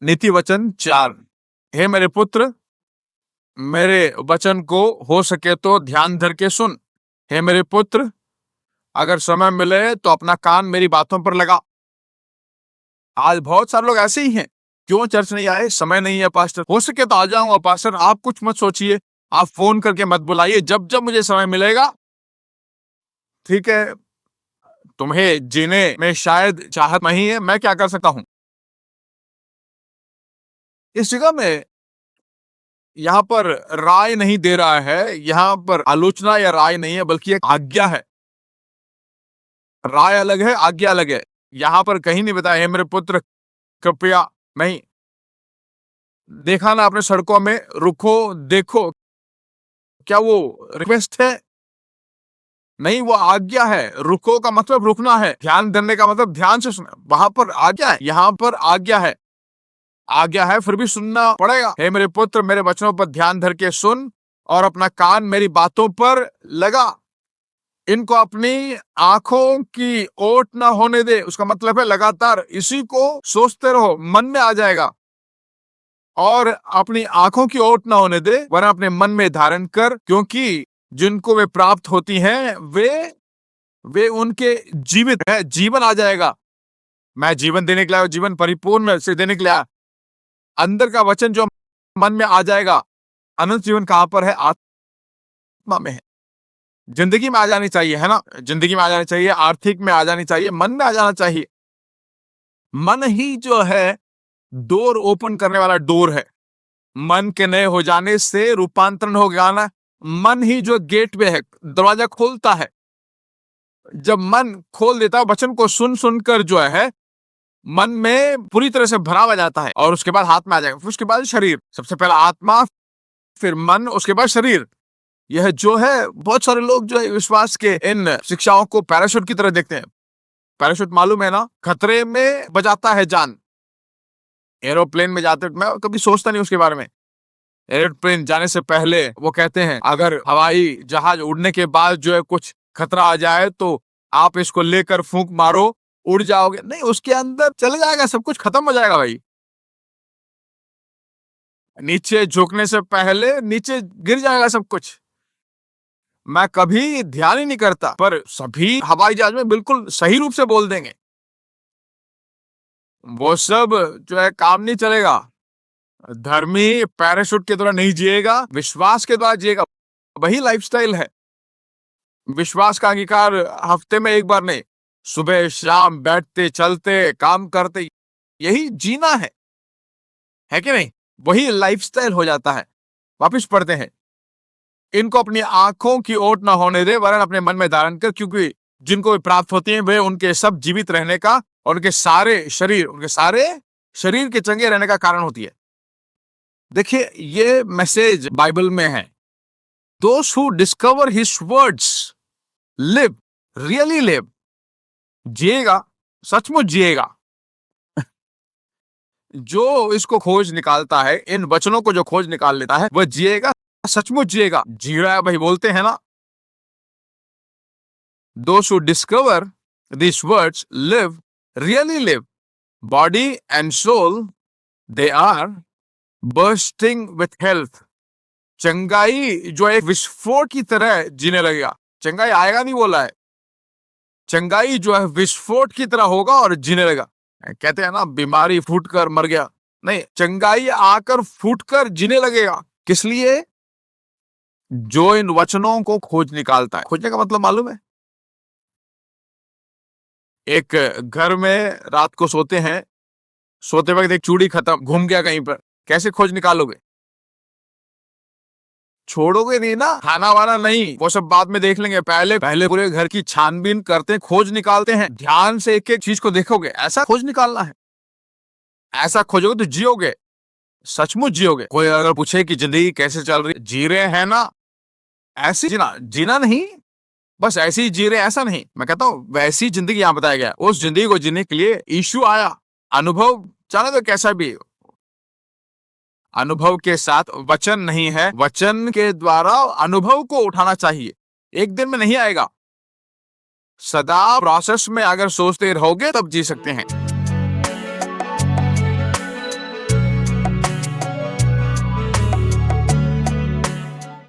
नीति वचन 4। हे मेरे पुत्र, मेरे वचन को हो सके तो ध्यान धर के सुन। हे मेरे पुत्र, अगर समय मिले तो अपना कान मेरी बातों पर लगा। आज बहुत सारे लोग ऐसे ही हैं, क्यों चर्च नहीं आए? समय नहीं है पास्टर। हो सके तो आ जाऊंगा पास्टर। आप कुछ मत सोचिए, आप फोन करके मत बुलाइए, जब जब मुझे समय मिलेगा। ठीक है, तुम्हें जीने में शायद चाहत नहीं है, मैं क्या कर सकता हूं? इस जगह में यहाँ पर राय नहीं दे रहा है, यहाँ पर आलोचना या राय नहीं है, बल्कि एक आज्ञा है। राय अलग है, आज्ञा अलग है। यहाँ पर कहीं नहीं बताया हे मेरे पुत्र कृपया नहीं। देखा ना आपने सड़कों में, रुको देखो, क्या वो रिक्वेस्ट है? नहीं, वो आज्ञा है। रुको का मतलब रुकना है, ध्यान देने का मतलब ध्यान से सुनना। वहां पर आज्ञा है, यहाँ पर आज्ञा है। आज्ञा है फिर भी सुनना पड़ेगा। हे मेरे पुत्र, मेरे वचनों पर ध्यान धर के सुन और अपना कान मेरी बातों पर लगा। इनको अपनी आंखों की ओट ना होने दे। उसका मतलब है लगातार इसी को सोचते रहो, मन में आ जाएगा। और अपनी आंखों की ओट ना होने दे, वरना अपने मन में धारण कर, क्योंकि जिनको वे प्राप्त होती हैं वे उनके जीवित है। जीवन आ जाएगा। मैं जीवन देने के लिए, जीवन परिपूर्ण से देने के लिए, अंदर का वचन जो मन में आ जाएगा। अनंत जीवन कहां पर है? आत्मा में है। जिंदगी में आ जानी चाहिए, है ना? जिंदगी में आ जानी चाहिए, आर्थिक में आ जानी चाहिए, मन में आ जाना चाहिए। मन ही जो है डोर ओपन करने वाला डोर है। मन के नए हो जाने से रूपांतरण हो गया ना। मन ही जो गेटवे है, दरवाजा खोलता है। जब मन खोल देता है, वचन को सुन सुनकर जो है मन में पूरी तरह से भरा हुआ जाता है, और उसके बाद हाथ में आ जाएगा, फिर उसके बाद शरीर। सबसे पहले आत्मा, फिर मन, उसके बाद शरीर। यह जो है, बहुत सारे लोग जो है विश्वास के इन शिक्षाओं को पैराशूट की तरह देखते हैं। पैराशूट मालूम है ना? खतरे में बचाता है जान। एरोप्लेन में जाते, मैं कभी सोचता नहीं उसके बारे में। एरोप्लेन जाने से पहले वो कहते हैं अगर हवाई जहाज उड़ने के बाद जो है कुछ खतरा आ जाए तो आप इसको लेकर फूंक मारो, उड़ जाओगे। नहीं, उसके अंदर चले जाएगा, सब कुछ खत्म हो जाएगा भाई। नीचे झुकने से पहले नीचे गिर जाएगा सब कुछ। मैं कभी ध्यान ही नहीं करता, पर सभी हवाई जहाज में बिल्कुल सही रूप से बोल देंगे। वो सब जो है काम नहीं चलेगा। धर्मी पैराशूट के द्वारा नहीं जिएगा, विश्वास के द्वारा जिएगा। वही लाइफस्टाइल है। विश्वास का अंगीकार हफ्ते में एक बार नहीं, सुबह शाम बैठते चलते काम करते, यही जीना है कि नहीं? वही लाइफस्टाइल हो जाता है। वापिस पढ़ते हैं, इनको अपनी आंखों की ओट ना होने दे, वरन अपने मन में धारण कर, क्योंकि जिनको वे प्राप्त होती हैं वे उनके सब जीवित रहने का और उनके सारे शरीर के चंगे रहने का कारण होती है। देखिए, ये मैसेज बाइबल में है। Those who discover his words live, really live। जिएगा, सचमुच जिएगा। जो इसको खोज निकालता है, इन वचनों को जो खोज निकाल लेता है, वह जिएगा, सचमुच जिएगा। जी रहा है भाई, बोलते हैं ना। Those who discover these words live, really live। Body and soul, they are bursting with health। चंगाई जो एक विस्फोट की तरह जीने लगेगा। चंगाई आएगा नहीं बोला है, चंगाई जो है विस्फोट की तरह होगा और जीने लगेगा। कहते हैं ना बीमारी फूटकर मर गया, नहीं, चंगाई आकर फूटकर जीने लगेगा। किस लिए? जो इन वचनों को खोज निकालता है। खोजने का मतलब मालूम है? एक घर में रात को सोते हैं, सोते वक्त एक चूड़ी खत्म, घूम गया कहीं पर, कैसे खोज निकालोगे? छोड़ोगे नहीं ना। खाना वाना नहीं, वो सब बाद में देख लेंगे, पहले पूरे घर की छानबीन करते हैं, खोज निकालते हैं, ध्यान से एक एक चीज को देखोगे। ऐसा खोज निकालना है। ऐसा खोजोगे तो जियोगे, सचमुच जियोगे। कोई अगर पूछे कि जिंदगी कैसे चल रही, जी रहे हैं ना? ऐसी जीना नहीं, बस ऐसे ही जी रहे, ऐसा नहीं। मैं कहता हूं वैसी जिंदगी यहाँ बताया गया। उस जिंदगी को जीने के लिए यीशु आया। अनुभव चाहे तो कैसा भी, अनुभव के साथ वचन नहीं है, वचन के द्वारा अनुभव को उठाना चाहिए। एक दिन में नहीं आएगा, सदा प्रोसेस में अगर सोचते रहोगे तब जी सकते हैं।